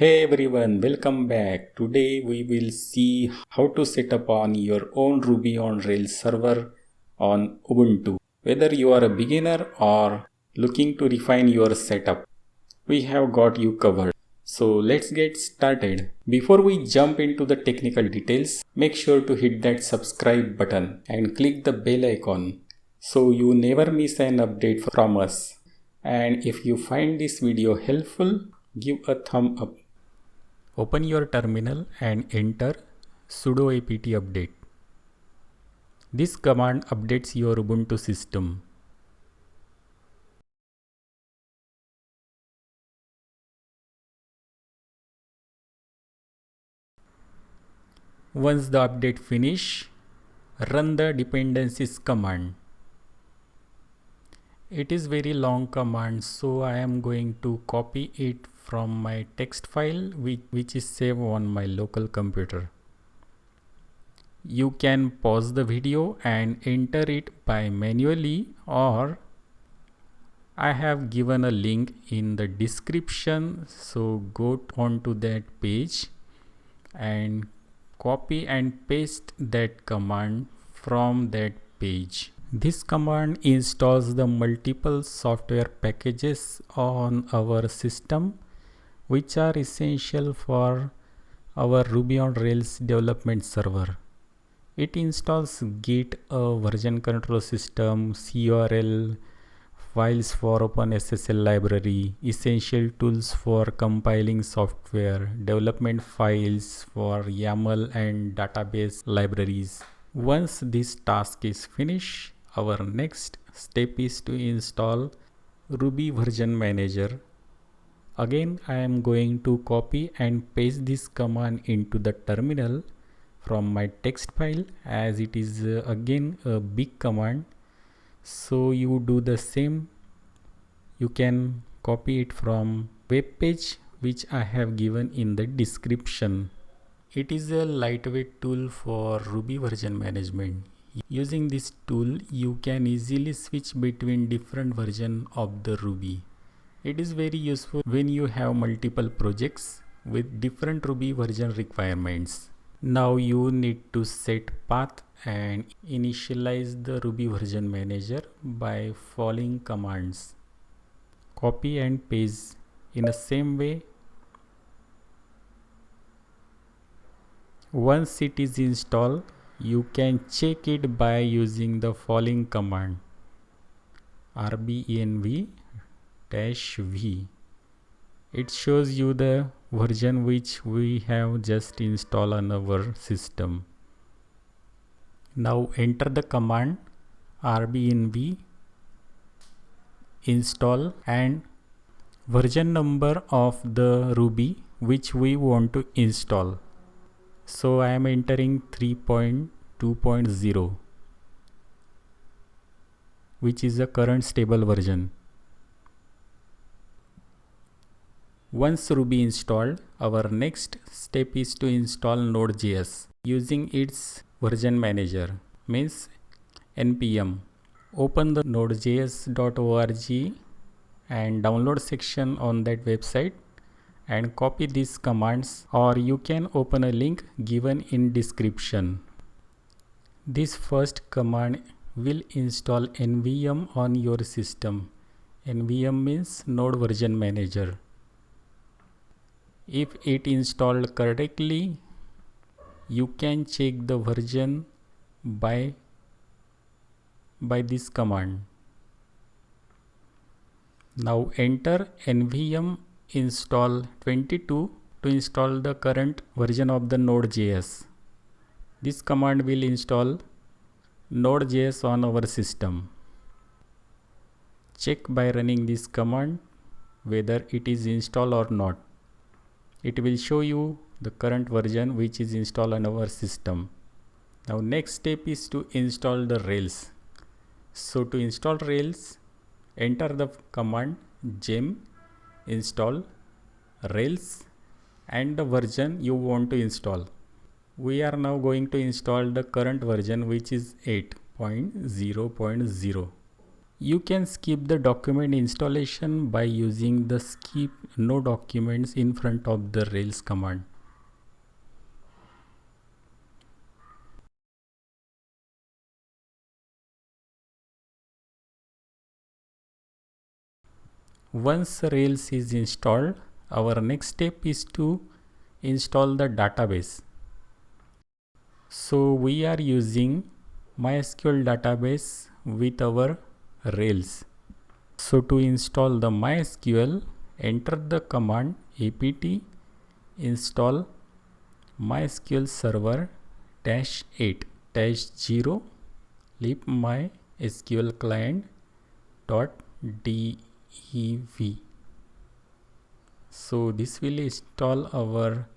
Hey everyone, welcome back. Today we will see how to set up on your own Ruby on Rails server on Ubuntu. Whether you are a beginner or looking to refine your setup, we have got you covered. So let's get started. Before we jump into the technical details, make sure to hit that subscribe button and click the bell icon so you never miss an update from us. And if you find this video helpful, give a thumb up. Open your terminal and enter sudo apt update. This command updates your Ubuntu system. Once the update finish, run the dependencies command. It is very long command, so I am going to copy it from my text file which is saved on my local computer. You can pause the video and enter it by manually, or I have given a link in the description, so go on to that page and copy and paste that command from that page. This command installs the multiple software packages on our system which are essential for our Ruby on Rails development server. It installs Git, a version control system, CRL, files for OpenSSL library, essential tools for compiling software, development files for YAML and database libraries. Once this task is finished, our next step is to install Ruby Version Manager. Again, I am going to copy and paste this command into the terminal from my text file, as it is again a big command. So you do the same. You can copy it from web page which I have given in the description. It is a lightweight tool for Ruby version management. Using this tool, you can easily switch between different versions of the Ruby. It is very useful when you have multiple projects with different Ruby version requirements. Now you need to set path and initialize the Ruby version manager by following commands. Copy and paste in the same way. Once it is installed, you can check it by using the following command: rbenv-v. It shows you the version which we have just installed on our system. Now enter the command rbenv install and version number of the Ruby which we want to install. So I am entering 3.2.0, which is the current stable version. Once Ruby installed, our next step is to install Node.js using its version manager, means npm. Open the nodejs.org and download section on that website and copy these commands, or you can open a link given in description. This first command will install nvm on your system. Nvm means Node Version Manager. If it installed correctly, you can check the version by this command. Now enter nvm install 22 to install the current version of the Node.js. This command will install Node.js on our system. Check by running this command whether it is installed or not. It will show you the current version which is installed on our system. Now next step is to install the Rails. So to install Rails, enter the command gem install Rails and the version you want to install. We are now going to install the current version which is 8.0.0. You can skip the document installation by using the skip no documents in front of the Rails command. Once Rails is installed, our next step is to install the database. So we are using MySQL database with our Rails. So to install the MySQL, enter the command apt install MySQL server -8 -0 lib MySQL client .dev. So this will install our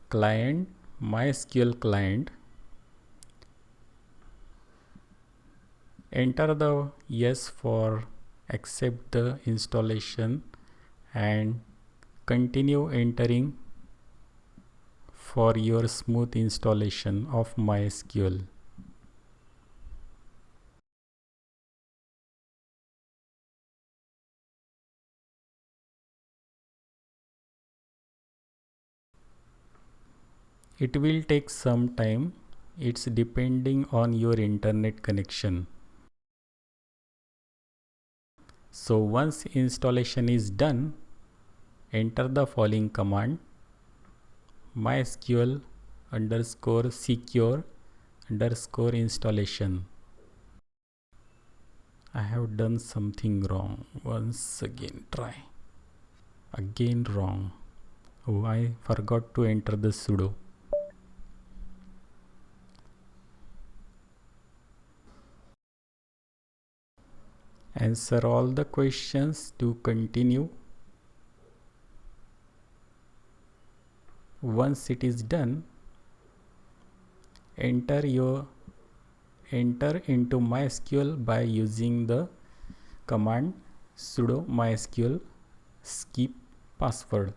client, MySQL client. Enter the yes for accept the installation and continue entering for your smooth installation of MySQL. It will take some time. It's depending on your internet connection. So once installation is done, enter the following command MySQL _secure _installation. I have done something wrong. Once again try. Again wrong. Oh, I forgot to enter the sudo. Answer all the questions to continue. Once it is done, enter into MySQL by using the command sudo MySQL skip password.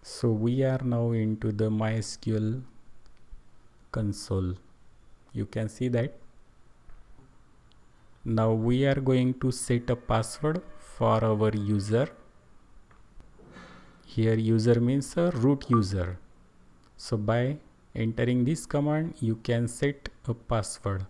So we are now into the MySQL console. You can see that. Now we are going to set a password for our user. Here user means a root user. So by entering this command, you can set a password.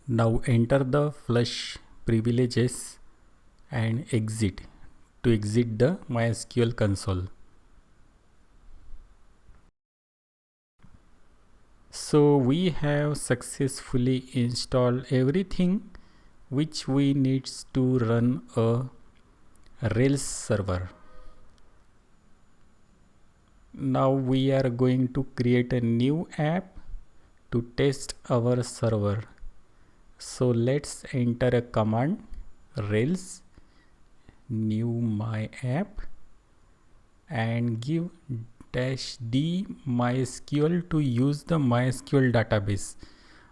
Now enter the flush privileges and exit to exit the MySQL console. So we have successfully installed everything which we needs to run a Rails server. Now we are going to create a new app to test our server. So let's enter a command Rails new my app and give -d MySQL to use the MySQL database.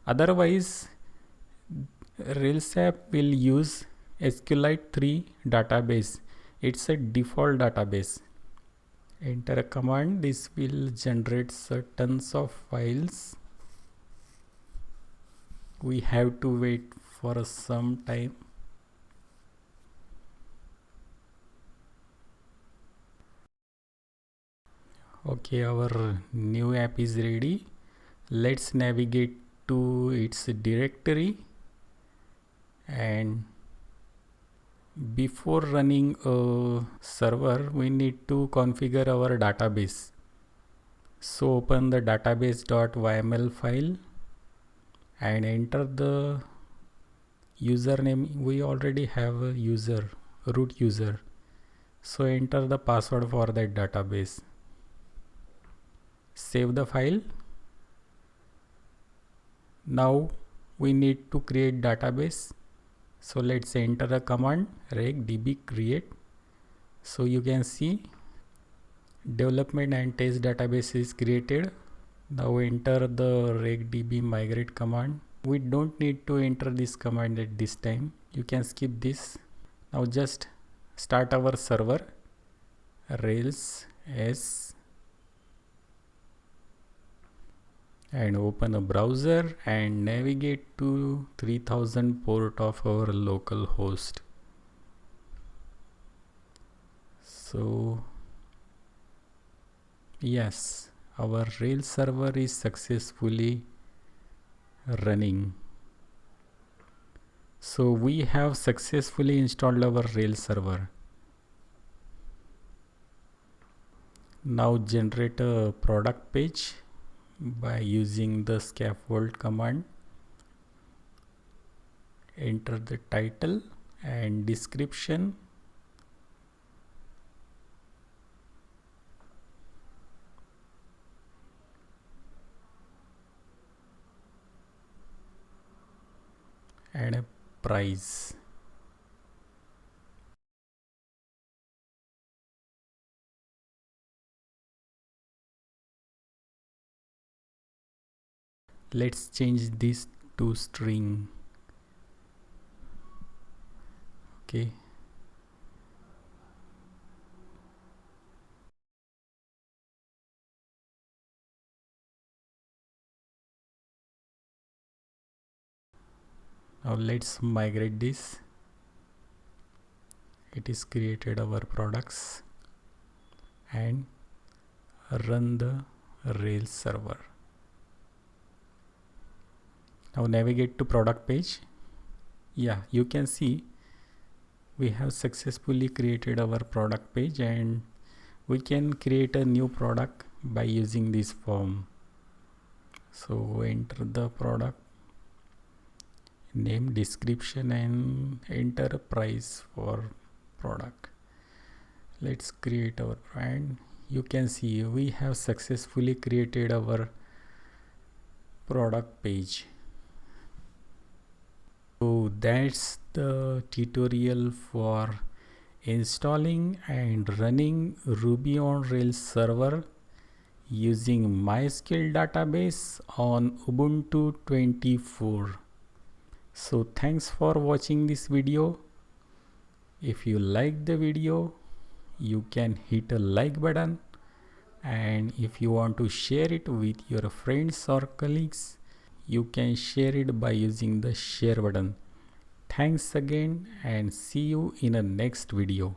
Otherwise Rails app will use SQLite 3 database. It's a default database. Enter a command. This will generate tons of files. We have to wait for some time. Okay, our new app is ready. Let's navigate to its directory, and before running a server we need to configure our database. So open the database.yml file and enter the username. We already have a user, root user, so enter the password for that database. Save the file. Now we need to create database. So let's enter a command reg db create. So you can see development and test database is created. Now enter the reg db migrate command We don't need to enter this command at this time. You can skip this. Now just start our server rails s and open a browser and navigate to 3000 port of our local host. So yes, our Rails server is successfully running. So we have successfully installed our Rails server. Now generate a product page by using the scaffold command. Enter the title and description. And a price. Let's change this to string. Okay. Now let's migrate this. It is created our products and run the Rails server. Now navigate to product page. Yeah, you can see we have successfully created our product page, and we can create a new product by using this form. So enter the product name, description, and enter a price for product. Let's create our brand. You can see we have successfully created our product page. So that's the tutorial for installing and running Ruby on Rails server using MySQL database on Ubuntu 24. So thanks for watching this video. If you like the video, you can hit a like button, and if you want to share it with your friends or colleagues, you can share it by using the share button. Thanks again, and see you in a next video.